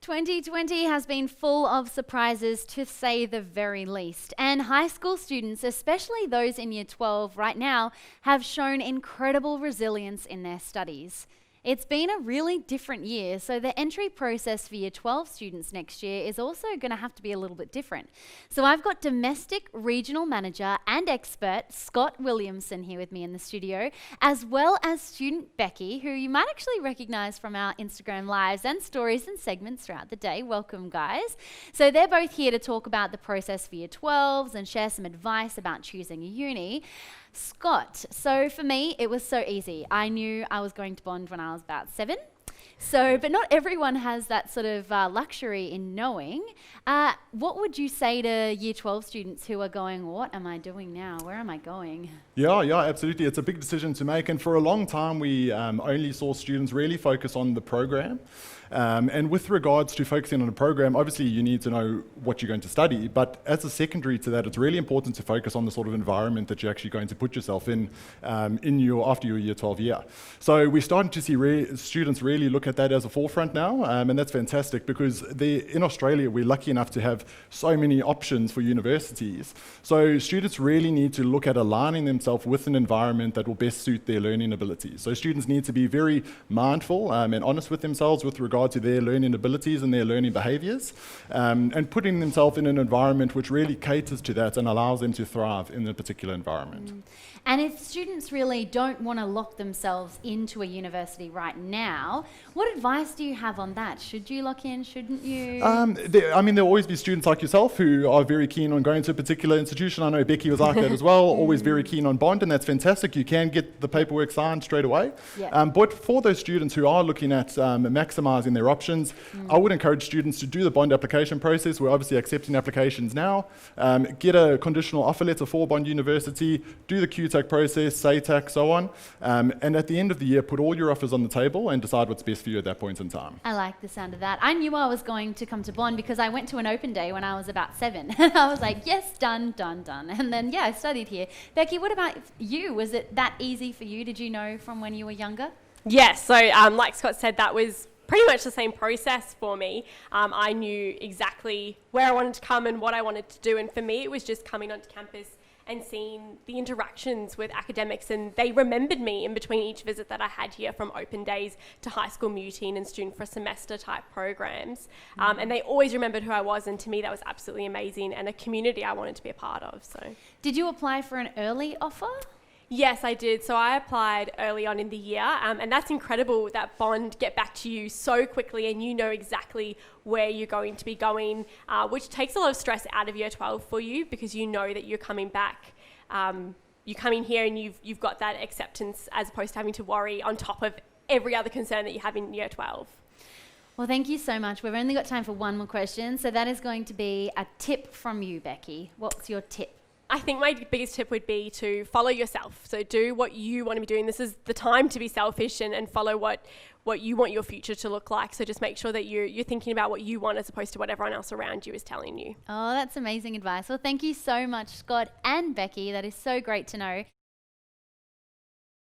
2020 has been full of surprises, to say the very least. And high school students, especially those in Year 12 right now, have shown incredible resilience in their studies. It's been a really different year, so the entry process for Year 12 students next year is also going to have to be a little bit different. So I've got Domestic Regional Manager and expert Scott Williamson here with me in the studio, as well as student Becky, who you might actually recognise from our Instagram lives and stories and segments throughout the day. Welcome, guys. So they're both here to talk about the process for Year 12s and share some advice about choosing a uni. Scott, so for me, it was so easy. I knew I was going to Bond when I was about 7. But not everyone has that sort of luxury in knowing. What would you say to Year 12 students who are going, what am I doing now? Where am I going? Yeah, absolutely. It's a big decision to make. And for a long time, we only saw students really focus on the program. And with regards to focusing on a program, obviously you need to know what you're going to study, but as a secondary to that, it's really important to focus on the sort of environment that you're actually going to put yourself in after your Year 12 year. So we're starting to see students really look at that as a forefront now, and that's fantastic because in Australia we're lucky enough to have so many options for universities. So students really need to look at aligning themselves with an environment that will best suit their learning abilities. So students need to be very mindful and honest with themselves with regard to their learning abilities and their learning behaviours, and putting themselves in an environment which really caters to that and allows them to thrive in a particular environment. And if students really don't want to lock themselves into a university right now, what advice do you have on that? Should you lock in? Shouldn't you? There'll always be students like yourself who are very keen on going to a particular institution. I know Becky was like that as well, always very keen on Bond, and that's fantastic. You can get the paperwork signed straight away. Yeah. But for those students who are looking at maximising their options, I would encourage students to do the Bond application process. We're obviously accepting applications now. Get a conditional offer letter for Bond University, do the QTAC process, SATAC, so on, and at the end of the year, put all your offers on the table and decide what's best for you at that point in time. I like the sound of that. I knew I was going to come to Bond because I went to an open day when I was about 7. And I was like, yes, done. And then, I studied here. Becky, what about you? Was it that easy for you? Did you know from when you were younger? Yes, so like Scott said, that was pretty much the same process for me. I knew exactly where I wanted to come and what I wanted to do, and for me it was just coming onto campus and seeing the interactions with academics, and they remembered me in between each visit that I had here, from open days to high school muting and student for a semester type programs. And they always remembered who I was, and to me that was absolutely amazing and a community I wanted to be a part of. So, did you apply for an early offer? Yes, I did. So I applied early on in the year, and that's incredible that Bond get back to you so quickly and you know exactly where you're going to be going, which takes a lot of stress out of Year 12 for you because you know that you're coming back. You come in here and you've got that acceptance as opposed to having to worry on top of every other concern that you have in Year 12. Well, thank you so much. We've only got time for one more question, so that is going to be a tip from you, Becky. What's your tip? I think my biggest tip would be to follow yourself. So do what you want to be doing. This is the time to be selfish and follow what you want your future to look like. So just make sure that you're thinking about what you want as opposed to what everyone else around you is telling you. Oh, that's amazing advice. Well, thank you so much, Scott and Becky. That is so great to know.